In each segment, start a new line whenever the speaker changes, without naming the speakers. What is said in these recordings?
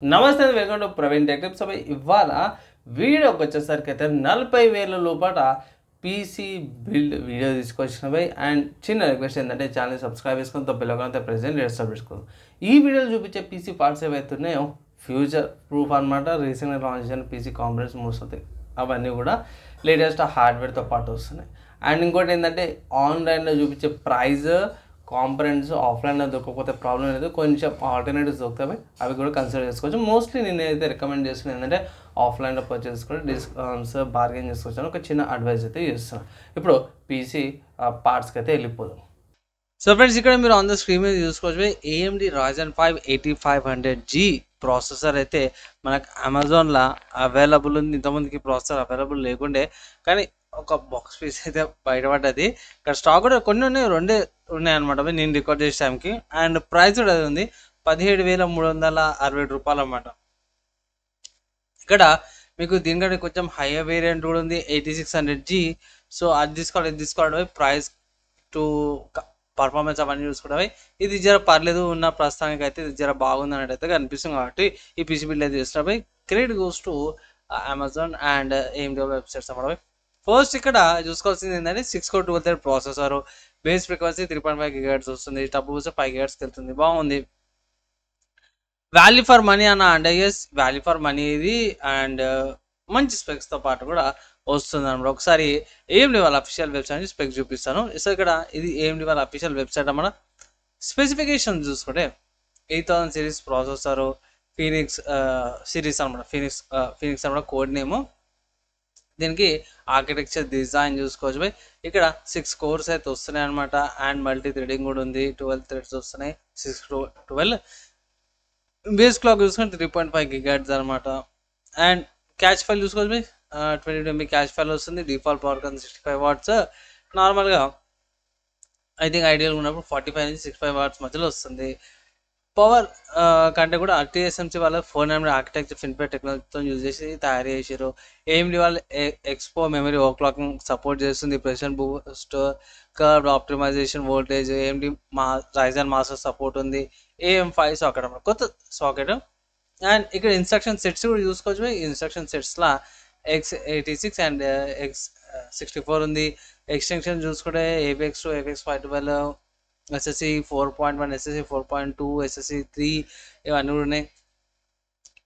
నమస్తే welcome to Praveen tech tips. ఇవాళ వీడియోకి వచ్చేసరికి అయితే 40,000 లోపల పీసీ బిల్డ్ వీడియో తీసుకొచ్చినవి. అండ్ చిన్న రిక్వెస్ట్ ఏంటంటే ఛానల్ సబ్స్క్రైబ్ చేసుకుని తప్పిలోకంటే ప్రెసెంట్ రెజిస్టర్ చేసుకోండి. ఈ వీడియోలో చూపించే పీసీ పార్ట్స్ ఏవైతున్నాయో ఫ్యూచర్ ప్రూఫ్ అనమాట. రీసెంట్గా లాంచ్ చేసిన పీసీ కాంపనెంట్స్ మోస్తుంది, అవన్నీ కూడా లేటెస్ట్ హార్డ్వేర్తో పాటు వస్తున్నాయి. అండ్ ఇంకోటి ఏంటంటే ఆన్లైన్లో చూపించే ప్రైజ్ కాంపనెంట్స్ ఆఫ్లైన్లో దొరకకపోతే ప్రాబ్లం లేదు, కొంచెం ఆల్టర్నేటివ్స్ దొరుకుతాయి, అవి కూడా కన్సిడర్ చేసుకోవచ్చు. మోస్ట్లీ నేనైతే రికమెండ్ చేస్తున్నాను ఏంటంటే ఆఫ్లైన్లో పర్చేస్ చేసుకుంటే డిస్కౌంట్స్ బార్గెన్ చేసుకోవచ్చు. ఒక చిన్న అడ్వైస్ అయితే చేస్తున్నాను. ఇప్పుడు పీసీ పార్ట్స్కి అయితే వెళ్ళిపోదాం. సో ఫ్రెండ్స్, ఇక్కడ మీరు ఆన్ ద స్క్రీన్ మీద చూసుకోవచ్చు AMD Ryzen 5 8500G ప్రాసెసర్ అయితే మనకు అమెజాన్లో అవైలబుల్ ఉంది. ఇంతమందికి ప్రాసెసర్ అవైలబుల్ లేకుండే, కానీ ఒక బాక్స్ పీస్ అయితే బయటపడ్డది. ఇక్కడ స్టాక్ కూడా కొన్ని ఉన్నాయి, రెండే ఉన్నాయన్నమాట నేను రికార్డ్ చేసే టైంకి. అండ్ ప్రైస్ కూడా అది ఉంది 17,360 రూపాయలు అన్నమాట. ఇక్కడ మీకు దీనికంటే కొంచెం హైయర్ వేరియంట్ కూడా ఉంది 8600G. సో అది తీసుకోవాలి, ఇది తీసుకోవడం ప్రైస్ టు పర్ఫార్మెన్స్ అవన్నీ చూసుకోవడం ఇది జర పర్లేదు ఉన్న ప్రస్తుతానికి అయితే ఇది జర బాగుంది అన్నట్టు అయితే కనిపిస్తుంది. కాబట్టి ఈ పీసీ బిల్డ్ అయితే చేస్తున్నవి credit goes to Amazon and AMD websites అన్నమాట. ఫస్ట్ ఇక్కడ చూసుకోవాల్సింది ఏంటంటే 6 core 12 thread processor, base frequency 3.5 GHz వస్తుంది, టబ్ బూస్ట్ 5 GHzకి వెళ్తుంది, బాగుంది. వాల్యూ ఫర్ మనీ అన్న అంటే ఎస్ వాల్యూ ఫర్ మనీ ఇది. అండ్ మంచి స్పెక్స్తో పాటు కూడా వస్తుంది అనమాట. ఒకసారి AMD వాళ్ళ అఫీషియల్ వెబ్సైట్ నుంచి స్పెక్స్ చూపిస్తాను. సో ఇక్కడ ఇది AMD వాళ్ళ అఫీషియల్ వెబ్సైట్ అన్నమాట. స్పెసిఫికేషన్ చూసుకుంటే 8000 సిరీస్ ప్రాసెసర్, ఫీనిక్స్ సిరీస్ అనమాట, ఫీనిక్స్ అనమాట కోడ్ నేమ్. దీనికి ఆర్కిటెక్చర్ డిజైన్ చూసుకోవచ్చు. ఇక్కడ 6 cores అయితే వస్తున్నాయి అనమాట. అండ్ మల్టీ థ్రెడింగ్ కూడా ఉంది, 12 threads వస్తున్నాయి, 6 to 12. బేస్ క్లాక్ చూసుకుంటే 3.5 GHz అనమాట. అండ్ క్యాచ్ ఫైల్ చూసుకోవచ్చు 22 MB క్యాచ్ ఫైల్ వస్తుంది. డిఫాల్ట్ పవర్ కన్ 65 watts. నార్మల్గా ఐ థింక్ ఐడియల్ ఉన్నప్పుడు 45 నుంచి 65 watts మధ్యలో వస్తుంది. పవర్ కంటే కూడా TSMC వాళ్ళ 4nm ఆర్కిటెక్చర్ ఫిన్ఫెట్ టెక్నాలజీతో యూజ్ చేసి తయారు చేసారు. AMD వాళ్ళు ఎక్స్పో మెమరీ ఓవర్క్లాకింగ్ సపోర్ట్ చేస్తుంది, precision boost, curve optimisation, voltage. AMD Ryzen master support ఉంది, AM5 సాకెట్ అన్నమాట, కొత్త సాకెట్. అండ్ ఇక్కడ ఇన్స్ట్రక్షన్ సెట్స్ కూడా చూసుకోవచ్చు. ఇన్స్ట్రక్షన్ సెట్స్లో x86 అండ్ x64 ఉంది. ఎక్స్టెన్షన్ చూసుకుంటే AVX to AVX 512, SSC 4.1, SSC 4.2, SSC 3 ఇవన్నీ కూడా ఉన్నాయి.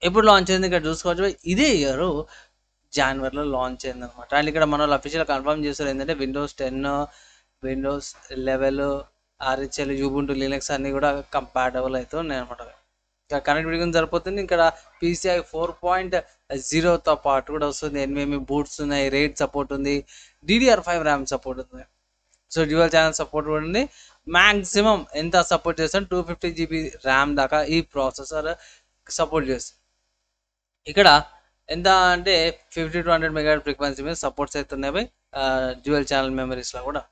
ఎప్పుడు లాంచ్ అయింది ఇక్కడ చూసుకోవచ్చు. ఇదే ఇయర్ జనవరిలో లాంచ్ అయింది అనమాట. అండ్ ఇక్కడ మన వాళ్ళు అఫీషియల్ కన్ఫర్మ్ చేస్తారు ఏంటంటే Windows 10, Windows 11, RHL, Ubuntu, Linux అన్నీ కూడా కంపాటబుల్ అయితే ఉన్నాయి అనమాట. కనెక్టివిటీ సరిపోతుంది. ఇక్కడ PCI 4.0తో పాటు కూడా వస్తుంది, NVMe బూట్స్ ఉన్నాయి, రేట్ సపోర్ట్ ఉంది, DDR5 ర్యామ్ సపోర్ట్ ఉంది. సో డ్యూయల్ ఛానల్ సపోర్ట్ కూడా ఉంది. మ్యాక్సిమం ఎంత సపోర్ట్ చేస్తాను 250 GB ర్యామ్ దాకా ఈ ప్రాసెసర్ సపోర్ట్ చేస్తుంది. ఇక్కడ ఎంత అంటే 50 to 100 MHz ఫ్రీక్వెన్సీ మీద సపోర్ట్స్ అవుతున్నాయి డ్యూయల్ ఛానల్ మెమరీస్లో కూడా.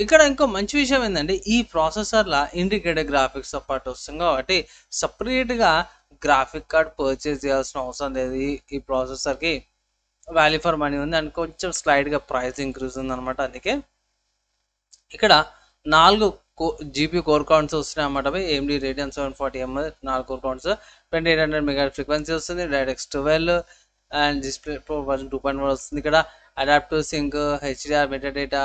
ఇక్కడ ఇంకో మంచి విషయం ఏంటంటే ఈ ప్రాసెసర్లో ఇంటిగ్రేటెడ్ గ్రాఫిక్స్తో పాటు వస్తుంది కాబట్టి సపరేట్గా గ్రాఫిక్ కార్డ్ పర్చేస్ చేయాల్సిన అవసరం లేదు. ఈ ప్రాసెసర్కి వాల్యూ ఫర్ మనీ ఉంది అండ్ కొంచెం స్లైడ్గా ప్రైస్ ఇంక్రీజ్ ఉంది అనమాట. అందుకే ఇక్కడ 4 GB కోర్ కౌంట్స్ వస్తున్నాయి అన్నమాట. AMD Radeon 740M 4 core counts, 2800 MHz frequency వస్తుంది, DirectX 12 and display pro version 2.1 వస్తుంది. ఇక్కడ adaptive sync, HDR, metadata,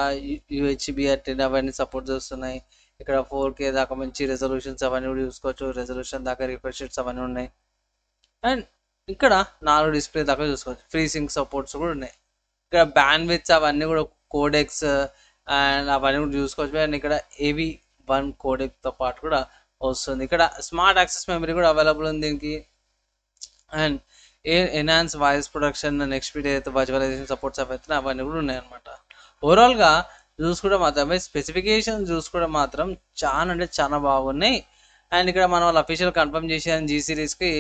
UHB అవన్నీ సపోర్ట్ చేస్తున్నాయి. ఇక్కడ 4K దాకా మంచి రెజల్యూషన్స్ అవన్నీ కూడా చూసుకోవచ్చు, రెజల్యూషన్ దాకా రిఫ్రెష్ రేట్స్ అవన్నీ ఉన్నాయి. అండ్ ఇక్కడ 4 డిస్ప్లే దాకా చూసుకోవచ్చు, ఫ్రీ సింక్ సపోర్ట్స్ కూడా ఉన్నాయి. ఇక్కడ బ్యాండ్ విడ్త్ అవన్నీ కూడా కోడెక్స్ అండ్ అవన్నీ కూడా చూసుకోవచ్చు. అండ్ ఇక్కడ AV1 కోడెక్తో పాటు కూడా వస్తుంది. ఇక్కడ స్మార్ట్ యాక్సెస్ మెమరీ కూడా అవైలబుల్ ఉంది దీనికి. And enhance voice production, next speed అయితే వర్చువలైజేషన్ సపోర్ట్స్ అవుతున్నాయి, అవన్నీ కూడా ఉన్నాయన్నమాట. ఓవరాల్గా చూసుకుంటే మాత్రం స్పెసిఫికేషన్ చూసుకుంటే మాత్రం చాలా అంటే చాలా బాగున్నాయి. అండ్ ఇక్కడ మన వాళ్ళు అఫీషియల్ కన్ఫర్మ్ చేసిన G సిరీస్కి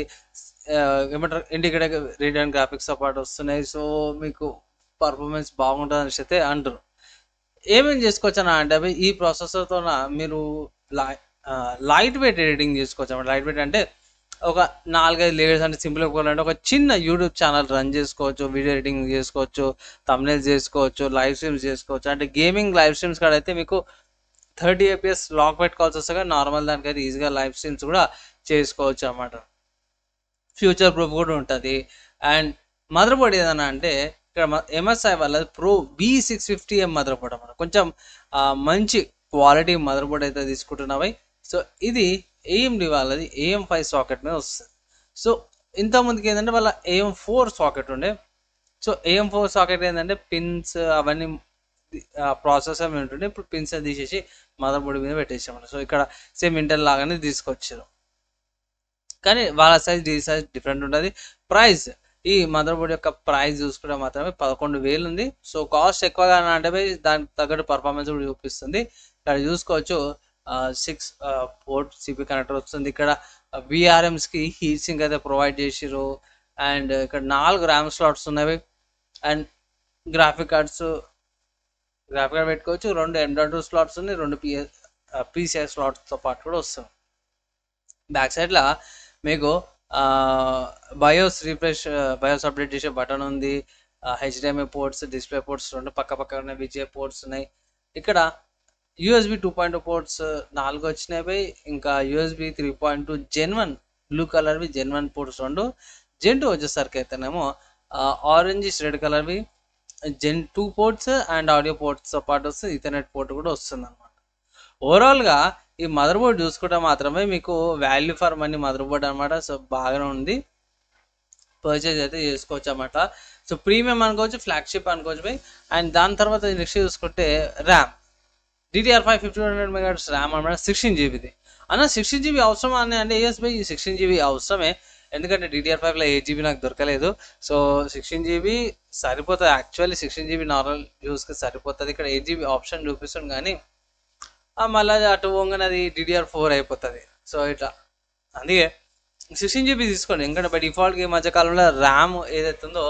ఏమంటారు ఇంటిగ్రేటెడ్ రేడియన్ గ్రాఫిక్స్ సపోర్ట్ వస్తున్నాయి. సో మీకు పర్ఫార్మెన్స్ బాగుంటుంది అనేసి అయితే అంటారు. ఏమేమి చేసుకోవచ్చు అన్న అంటే ఈ ప్రాసెసర్తో మీరు లైట్ వెయిట్ ఎడిటింగ్ చేసుకోవచ్చు అన్నమాట. లైట్ వెయిట్ అంటే ఒక 4-5 లేయర్స్ అంటే సింపుల్ అంటే ఒక చిన్న యూట్యూబ్ ఛానల్ రన్ చేసుకోవచ్చు, వీడియో ఎడిటింగ్ చేసుకోవచ్చు, థంబ్నెయిల్స్ చేసుకోవచ్చు, లైవ్ స్ట్రీమ్స్ చేసుకోవచ్చు. అంటే గేమింగ్ లైవ్ స్ట్రీమ్స్ కాడ అయితే మీకు 30 FPS లాక్ పెట్టుకోవాల్సి వస్తుంది, నార్మల్ దానికైతే ఈజీగా లైవ్ స్ట్రీమ్స్ కూడా చేసుకోవచ్చు అన్నమాట.
ఫ్యూచర్ ప్రూఫ్ కూడా ఉంటుంది. అండ్ మదర్ బోర్డ్ ఏదన్నా అంటే ఇక్కడ ఎంఎస్ఐ వాళ్ళది ప్రో B650M మదర్ బోర్డ్ అన్నమాట. కొంచెం మంచి క్వాలిటీ మదర్ బోర్డ్ అయితే తీసుకుంటున్నాయి. సో ఇది ఏఎండి వాళ్ళది AM5 సాకెట్ మీద వస్తుంది. సో ఇంతకుముందుకి ఏంటంటే వాళ్ళ AM4 సాకెట్ ఉండే. సో AM4 సాకెట్ ఏంటంటే పిన్స్ అవన్నీ ప్రాసెసర్ మీద ఉంటుండే. ఇప్పుడు పిన్స్ తీసేసి మదర్ బోర్డ్ మీద పెట్టేసామన్నమాట. సో ఇక్కడ సేమ్ ఇంటెల్ లాగానే తీసుకొచ్చారు, కానీ వాళ్ళ సైజ్ డీ సైజ్ డిఫరెంట్ ఉంటుంది. ప్రైస్, ఈ మదర్ బోర్డ్ యొక్క ప్రైస్ చూసుకుంటే మాత్రమే 11,000 ఉంది. సో కాస్ట్ ఎక్కువగా అంటే దానికి తగ్గట్టు పర్ఫార్మెన్స్ కూడా చూపిస్తుంది. ఇక్కడ చూసుకోవచ్చు 6 పోర్ట్ సిపి కనెక్టర్ వస్తుంది. ఇక్కడ VRMస్కి హీట్ సింక్ అయితే ప్రొవైడ్ చేసిరు. అండ్ ఇక్కడ 4 ర్యామ్ స్లాట్స్ ఉన్నవి. అండ్ గ్రాఫిక్ కార్డ్ పెట్టుకోవచ్చు. 2 M.2 స్లాట్స్ ఉన్నాయి, 2 PCI స్లాట్స్తో పాటు కూడా వస్తుంది. బ్యాక్ సైడ్లో మీకు బయోస్ అప్డేట్ చేసే బటన్ ఉంది. HDMI పోర్ట్స్, డిస్ప్లే పోర్ట్స్ 2 పక్కనే VGA పోర్ట్స్ ఉన్నాయి. ఇక్కడ USB 2.2 పోర్ట్స్ 4 వచ్చినాయి. ఇంకా USB 3.2 Gen 1 బ్లూ కలర్వి Gen 1 పోర్ట్స్ 2. Gen 2 వచ్చేసరికి అయితేనేమో ఆరెంజ్ రెడ్ కలర్వి Gen 2 పోర్ట్స్ అండ్ ఆడియో పోర్ట్స్తో పాటు వస్తుంది. ఈథర్నెట్ పోర్ట్ కూడా వస్తుంది అనమాట. ఓవరాల్గా ఈ మదర్ బోర్డ్ చూసుకుంటే మాత్రమే మీకు value for money mother board అనమాట. సో బాగానే ఉంది, పర్చేజ్ అయితే చేసుకోవచ్చు అన్నమాట. సో ప్రీమియం అనుకోవచ్చు, ఫ్లాగ్షిప్ అనుకోవచ్చు. అండ్ దాని తర్వాత నెక్స్ట్ చూసుకుంటే ర్యామ్, DDR5 5200 MHz ర్యామ్ అనమాట. 16GB అన్న 16GB అవసరమా అని అంటే ఎస్ బై 16GB అవసరమే, ఎందుకంటే DDR5లో 8GB నాకు దొరకలేదు. సో 16GB సరిపోతుంది. యాక్చువల్లీ 16GB నార్మల్ యూస్కి సరిపోతుంది. ఇక్కడ 8GB ఆప్షన్ చూపిస్తుంది, కానీ మళ్ళీ అటు పోగానే అది DDR4 అయిపోతుంది. సో ఇట్లా అందుకే 16GB తీసుకోండి. ఎందుకంటే బై డిఫాల్ట్గా ఈ మధ్యకాలంలో ర్యామ్ ఏదైతే ఉందో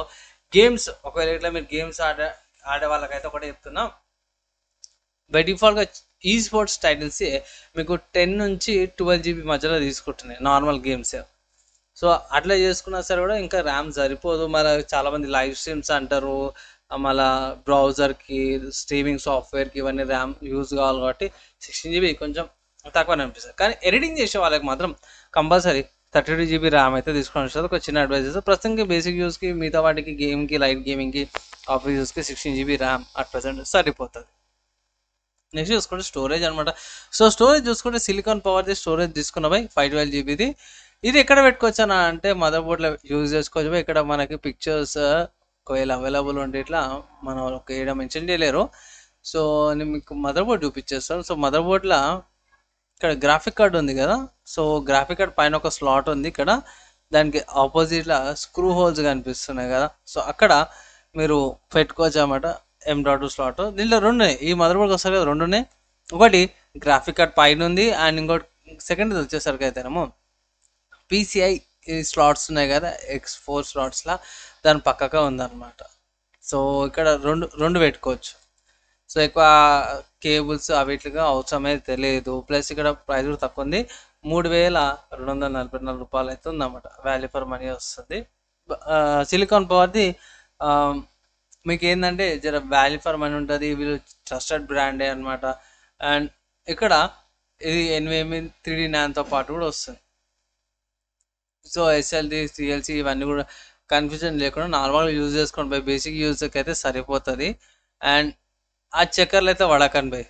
గేమ్స్, ఒకవేళ ఇట్లా మీరు గేమ్స్ ఆడే వాళ్ళకైతే ఒకటే చెప్తున్నా, బై డిఫాల్ట్గా ఈ స్పోర్ట్స్ టైటిల్స్ మీకు 10 నుంచి 12GB మధ్యలో తీసుకుంటున్నాయి నార్మల్ గేమ్స్. సో అట్లా చేసుకున్నా సరే కూడా ఇంకా ర్యామ్ సరిపోదు. మళ్ళీ చాలామంది లైవ్ స్ట్రీమ్స్ అంటారు, మళ్ళీ బ్రౌజర్కి, స్ట్రీమింగ్ సాఫ్ట్వేర్కి ఇవన్నీ ర్యామ్ యూజ్ కావాలి. కాబట్టి 16GB కొంచెం తక్కువనే అనిపిస్తుంది. కానీ ఎడిటింగ్ చేసే వాళ్ళకి మాత్రం కంపల్సరీ 32GB ర్యామ్ అయితే తీసుకొని వస్తుంది. ఒక చిన్న అడ్వైజ్ చేస్తే ప్రస్తుతానికి బేసిక్ యూస్కి, మిగతా వాటికి గేమ్కి, లైట్ గేమింగ్కి, ఆఫీస్ యూస్కి 16GB ర్యామ్ అట్ ప్రజెంట్ సరిపోతుంది. నెక్స్ట్ చూసుకుంటే స్టోరేజ్ అనమాట. సో స్టోరేజ్ చూసుకుంటే సిలికాన్ పవర్ది స్టోరేజ్ తీసుకున్నాయి 512GBది. ఇది ఎక్కడ పెట్టుకోవచ్చు అంటే మదర్ బోర్డ్లో యూజ్ చేసుకోవచ్చు. ఇక్కడ మనకి పిక్చర్స్ ఒకవేళ అవైలబుల్ ఉంటే ఇట్లా మనం ఒక ఏడ మెన్షన్ చేయలేరు. సో నేను మీకు మదర్ బోర్డ్ చూపించేస్తాను. సో మదర్ బోర్డ్లో ఇక్కడ గ్రాఫిక్ కార్డ్ ఉంది కదా. సో గ్రాఫిక్ కార్డ్ పైన ఒక స్లాట్ ఉంది. ఇక్కడ దానికి ఆపోజిట్లో స్క్రూ హోల్స్ కనిపిస్తున్నాయి కదా. సో అక్కడ మీరు పెట్టుకోవచ్చు అన్నమాట M.2 స్లాట్. దీంట్లో 2 ఉన్నాయి. ఈ మదర్ బోర్డ్కి వస్తారు కదా 2 ఉన్నాయి. ఒకటి గ్రాఫిక్ కార్డ్ పైన ఉంది, అండ్ ఇంకోటి సెకండ్ వచ్చేసరికి అయితేనేమో PCI స్లాట్స్ ఉన్నాయి కదా, X4 స్లాట్స్లా దాని పక్కగా ఉందన్నమాట. సో ఇక్కడ రెండు పెట్టుకోవచ్చు. సో ఎక్కువ కేబుల్స్ అవిట్లుగా అవసరమే తెలియదు. ప్లస్ ఇక్కడ ప్రైస్ కూడా తక్కువ ఉంది, 3,244 రూపాయలు అయితే ఉందన్నమాట. వాల్యూ ఫర్ మనీ వస్తుంది. సిలికాన్ పవర్ది మీకు ఏంటంటే జర వాల్యూ ఫర్ మనీ ఉంటుంది. వీళ్ళు ట్రస్టెడ్ బ్రాండే అనమాట. అండ్ ఇక్కడ ఇది NVMe 3D NANDతో పాటు కూడా వస్తుంది. సో SLD, CLC ఇవన్నీ కూడా కన్ఫ్యూజన్ లేకుండా నార్మల్గా యూజ్ చేసుకోండి బై. బేసిక్ యూజ్కి అయితే సరిపోతుంది. అండ్ ఆ చక్కర్లు అయితే వడకండి బై.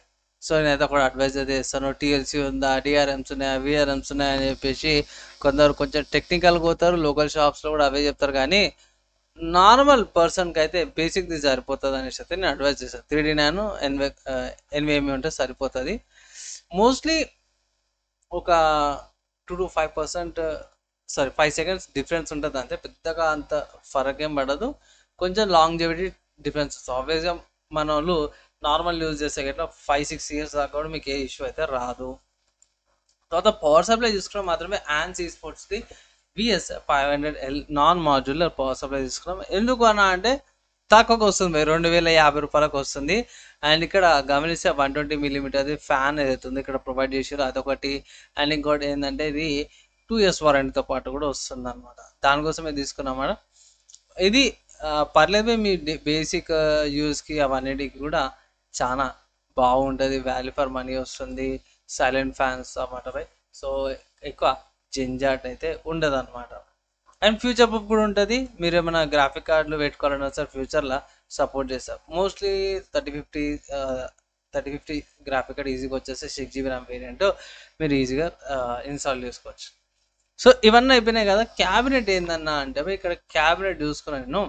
సో నేనైతే కూడా అడ్వైజ్ అయితే ఇస్తాను. TLC ఉందా, DRMs ఉన్నాయా, VRMs ఉన్నాయా అని చెప్పేసి కొందరు కొంచెం టెక్నికల్గా పోతారు, లోకల్ షాప్స్లో కూడా అవే చెప్తారు. కానీ నార్మల్ పర్సన్కి అయితే బేసిక్ది సరిపోతుంది అనేసి అయితే నేను అడ్వైజ్ చేస్తాను. 3D NAND NVMe ఉంటే సరిపోతుంది. మోస్ట్లీ ఒక 2 to 5% 5 seconds డిఫరెన్స్ ఉంటుంది అంతే. పెద్దగా అంత ఫరక్ ఏం పడదు. కొంచెం లాంగ్జివిటీ డిఫరెన్స్. ఆబ్వియస్గా మన వాళ్ళు నార్మల్ యూజ్ చేసే గట్లా 5-6 years దాకా కూడా మీకు ఏ ఇష్యూ అయితే రాదు. తర్వాత పవర్ సప్లై చూసుకున్నాం మాత్రమే ANS eSportsది VS500L non modular power supply తీసుకున్నాం. ఎందుకు అన్నా అంటే తక్కువకి వస్తుంది, 2,050 రూపాయలకు వస్తుంది. అండ్ ఇక్కడ గమనిస్తే 120mm ఫ్యాన్ ఏదైతే ఉంది ఇక్కడ ప్రొవైడ్ చేసారు, అదొకటి. అండ్ ఇంకోటి ఏంటంటే ఇది 2 years వారంటీతో పాటు కూడా వస్తుంది అనమాట. దానికోసమే తీసుకున్నామాట. ఇది పర్లేదు, మీ బేసిక్ యూస్కి అవన్నిటికి కూడా చాలా బాగుంటుంది. వాల్యూ ఫర్ మనీ వస్తుంది, సైలెంట్ ఫ్యాన్స్ అన్నమాట బై. సో ఎక్కువ జంజాట్ అయితే ఉండదు అనమాట. అండ్ ఫ్యూచర్ ప్రూఫ్ కూడా ఉంటుంది. మీరు ఏమైనా గ్రాఫిక్ కార్డులు పెట్టుకోవాలన్నా సార్ ఫ్యూచర్లో సపోర్ట్ చేస్తారు. మోస్ట్లీ 3050 గ్రాఫిక్ కార్డ్ ఈజీగా వచ్చేస్తే 6GB ర్యామ్ వేరియంట్ మీరు ఈజీగా ఇన్స్టాల్ చేసుకోవచ్చు. సో ఇవన్నీ అయిపోయినాయి కదా. క్యాబినెట్ ఏందన్నా అంటే ఇక్కడ క్యాబినెట్ చూసుకున్నాను నేను.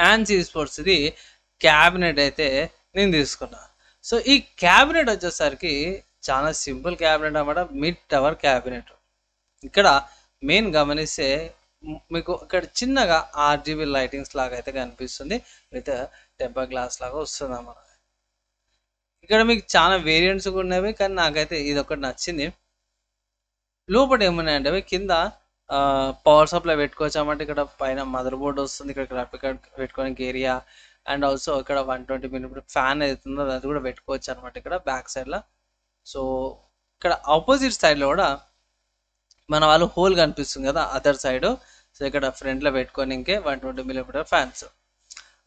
యాన్స్ ఈస్పోర్ట్స్ ఇది క్యాబినెట్ అయితే నేను తీసుకున్నా. సో ఈ క్యాబినెట్ వచ్చేసరికి చాలా సింపుల్ క్యాబినెట్ అన్నమాట. Mid tower cabinet. ఇక్కడ మెయిన్ గమనిస్తే మీకు ఇక్కడ చిన్నగా RGB లైటింగ్స్ లాగా అయితే కనిపిస్తుంది, విత్ టెంపర్ గ్లాస్ లాగా వస్తుంది అన్నమాట. ఇక్కడ మీకు చాలా వేరియంట్స్ కూడా ఉన్నవి, కానీ నాకైతే ఇది ఒకటి నచ్చింది. లోపల ఏమున్నాయంటే కింద పవర్ సప్లై పెట్టుకోవచ్చు అన్నమాట. ఇక్కడ పైన మదర్ బోర్డ్ వస్తుంది, ఇక్కడ గ్రాఫిక్ కార్డ్ పెట్టుకోవడానికి ఏరియా, అండ్ ఆల్సో ఇక్కడ 120mm ఫ్యాన్ అవుతుందో అది కూడా పెట్టుకోవచ్చు అనమాట ఇక్కడ బ్యాక్ సైడ్లో. సో ఇక్కడ ఆపోజిట్ సైడ్లో కూడా మన వాళ్ళు హోల్ కనిపిస్తుంది కదా అదర్ సైడ్. సో ఇక్కడ ఫ్రంట్లో పెట్టుకొని ఇంకే 120mm ఫ్యాన్స్.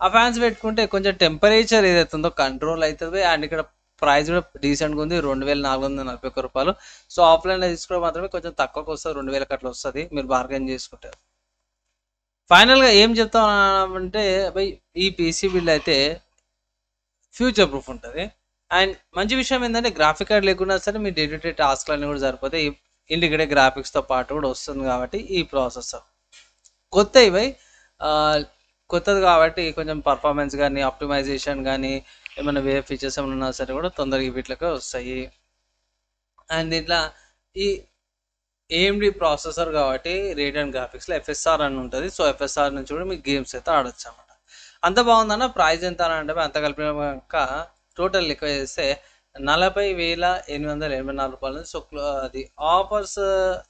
ఆ ఫ్యాన్స్ పెట్టుకుంటే కొంచెం టెంపరేచర్ ఏదైతుందో కంట్రోల్ అవుతుంది. అండ్ ఇక్కడ ప్రైస్ కూడా డీసెంట్గా ఉంది, 2441 రూపాయలు. సో ఆఫ్లైన్లో తీసుకోవడం మాత్రమే కొంచెం తక్కువకి వస్తుంది, 2000 అట్లా వస్తుంది మీరు బార్గెన్ చేసుకుంటారు. ఫైనల్గా ఏం చెప్తామంటే బై ఈ పీసీ బిల్డ్ అయితే ఫ్యూచర్ ప్రూఫ్ ఉంటుంది. అండ్ మంచి విషయం ఏంటంటే గ్రాఫిక్ కార్డ్ లేకున్నా సరే మీ డే టు డే టాస్క్లన్నీ కూడా సరిపోతాయి. ఇంటిగ్రేటెడ్ గ్రాఫిక్స్తో పాటు కూడా వస్తుంది కాబట్టి ఈ ప్రాసెసర్ కొత్తది కాబట్టి కొంచెం పర్ఫార్మెన్స్ కానీ ఆప్టిమైజేషన్ కానీ ఏమైనా వేరే ఫీచర్స్ ఏమైనా ఉన్నా సరే కూడా తొందరగా వీటిలోకి వస్తాయి. అండ్ దీంట్లో ఈ AMD ప్రాసెసర్ కాబట్టి రేడియన్ గ్రాఫిక్స్లో FSR అని ఉంటుంది. సో FSR నుంచి కూడా మీకు గేమ్స్ అయితే ఆడొచ్చు అన్నమాట. అంత బాగుందన్న. ప్రైస్ ఎంత అని అంటే అంత కలిపినాక టోటల్ లెక్క చేస్తే 40,884 రూపాయలు. సో అది ఆఫర్స్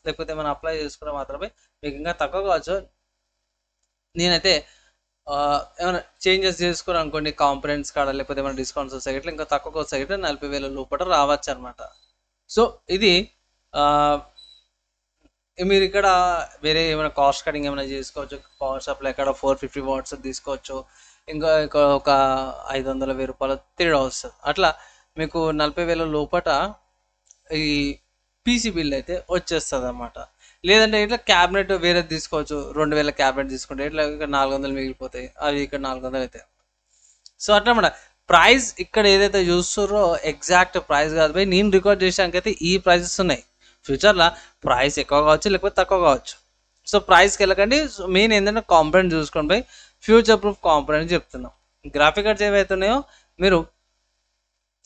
లేకపోతే ఏమైనా అప్లై చేసుకున్న మాత్రమే మీకు ఇంకా తక్కువ కావచ్చు. నేనైతే ఏమైనా చేంజెస్ చేసుకుని అనుకోండి కాంపనెంట్స్ కాడ లేకపోతే ఏమైనా డిస్కౌంట్స్ వస్తాయి ఇట్లా ఇంకా తక్కువ వస్తాయి ఇట్లా 40,000 లోపల రావచ్చు అనమాట. సో ఇది మీరు ఇక్కడ వేరే ఏమైనా కాస్ట్ కటింగ్ ఏమైనా చేసుకోవచ్చు. పవర్ సప్లై ఇక్కడ 450 వాట్స్ తీసుకోవచ్చు, ఇంకా ఒక 500,000 రూపాయలు తేడా వస్తుంది. అట్లా మీకు 40,000 లోపల ఈ పీసీ బిల్ అయితే వచ్చేస్తుంది అన్నమాట. లేదంటే ఇట్లా క్యాబినెట్ వేరేది తీసుకోవచ్చు, 2,000 క్యాబినెట్ తీసుకుంటే ఇట్లా ఇక్కడ 400 మిగిలిపోతాయి, అవి ఇక్కడ 400 అవుతాయి. సో అట్లా అన్నమాట. ప్రైస్ ఇక్కడ ఏదైతే చూస్తారో ఎగ్జాక్ట్ ప్రైస్ కాదు పోయి నేను రికార్డ్ చేసానికి అయితే ఈ ప్రైజెస్ ఉన్నాయి. ఫ్యూచర్లో ప్రైస్ ఎక్కువ కావచ్చు లేకపోతే తక్కువ కావచ్చు. సో ప్రైస్కి వెళ్ళకండి. సో మెయిన్ ఏంటంటే కాంపనెంట్ చూసుకొని పోయి ఫ్యూచర్ ప్రూఫ్ కాంపనెంట్ చెప్తున్నాం. గ్రాఫిక్ కార్డ్స్ ఏవైతున్నాయో మీరు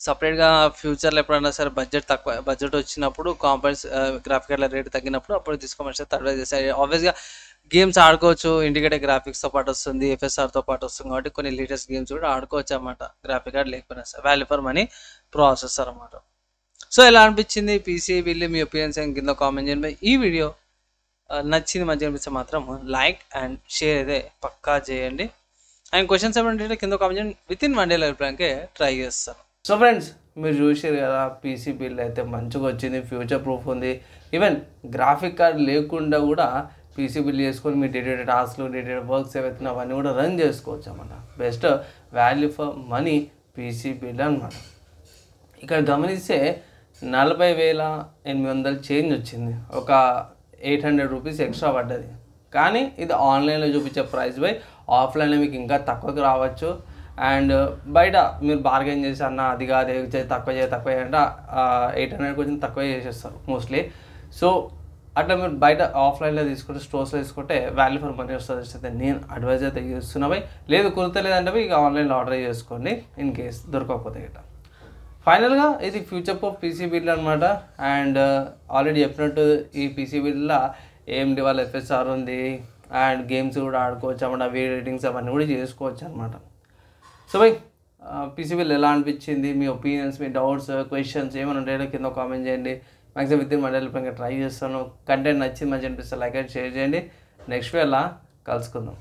సపరేట్గా ఫ్యూచర్లో ఎప్పుడైనా సరే బడ్జెట్ వచ్చినప్పుడు కాంపనెంట్స్ గ్రాఫిక్ కార్డ్ల రేట్ తగ్గినప్పుడు అప్పుడు తీసుకోమని థర్డ్ చేస్తాయి. ఆబ్వియస్గా గేమ్స్ ఆడుకోవచ్చు, ఇండికేటెడ్ గ్రాఫిక్స్తో పాటు వస్తుంది, FSRతో పాటు వస్తుంది కాబట్టి కొన్ని లేటెస్ట్ గేమ్స్ కూడా ఆడుకోవచ్చు అన్నమాట. గ్రాఫిక్ కార్డ్ లేకపోయినా సరే వాల్యూ ఫర్ మనీ ప్రాసెసర్ అన్నమాట. సో ఎలా అనిపించింది పీసీ బిల్, మీ ఒపీనియన్స్ కింద కామెంట్ చేయండి. ఈ వీడియో నచ్చింది మంచిగా అనిపిస్తే మాత్రం లైక్ అండ్ షేర్ అయితే పక్కా చేయండి. అండ్ క్వశ్చన్స్ ఏమంటే కింద కామెంట్ చేయండి. వితిన్ 1 day అయిపోయాకే ట్రై చేస్తాను.
సో ఫ్రెండ్స్ మీరు చూసారు కదా పీసీ బిల్ అయితే మంచిగా వచ్చింది, ఫ్యూచర్ ప్రూఫ్ ఉంది. ఈవెన్ గ్రాఫిక్ కార్డ్ లేకుండా కూడా పీసీ బిల్ చేసుకొని మీ డేటెడ్ టాస్క్లు డేటెడ్ వర్క్స్ ఏవైతే అవన్నీ కూడా రన్ చేసుకోవచ్చు అన్నమాట. Best value for money PC bill అనమాట. ఇక్కడ గమనిస్తే 40,800 చేంజ్ వచ్చింది, ఒక 800 రూపీస్ ఎక్స్ట్రా పడ్డది. కానీ ఇది ఆన్లైన్లో చూపించే ప్రైస్ బై ఆఫ్లైన్లో మీకు ఇంకా తక్కువకి రావచ్చు. అండ్ బయట మీరు బార్గెన్ చేసి అన్న అది కాదు తక్కువ అంటే 800 కొంచెం తక్కువ చేసేస్తారు మోస్ట్లీ. సో అట్లా మీరు బయట ఆఫ్లైన్లో తీసుకుంటే స్టోర్స్లో తీసుకుంటే వాల్యూ ఫర్ మనీ వస్తుంది. నేను అడ్వైజ్ అయితే చేస్తున్నాయి. లేదు కుదరలేదంటే ఇక ఆన్లైన్లో ఆర్డర్ చేసుకోండి ఇన్ కేస్ దొరకకపోతే గిట్ట. ఫైనల్గా ఇది ఫ్యూచర్ ప్రూఫ్ పీసీ బిల్ అనమాట. అండ్ ఆల్రెడీ చెప్పినట్టు ఈ పీసీ బిల్లో AMD వాళ్ళ FSR ఉంది అండ్ గేమ్స్ కూడా ఆడుకోవచ్చు అన్నమాట. వీడియో ఎడిటింగ్స్ అవన్నీ కూడా చేసుకోవచ్చు అనమాట. సో బై పీసీ బిల్ ఎలా అనిపించింది, మీ ఒపీనియన్స్, మీ డౌట్స్, క్వశ్చన్స్ ఏమైనా ఉంటాయో కింద కామెంట్ చేయండి. Maximum with in 1 day try చేస్తాను. కంటెంట్ నచ్చింది మంచి అనిపిస్తే లైక్ అండ్ షేర్ చేయండి. నెక్స్ట్ వేళ కలుసుకుందాం.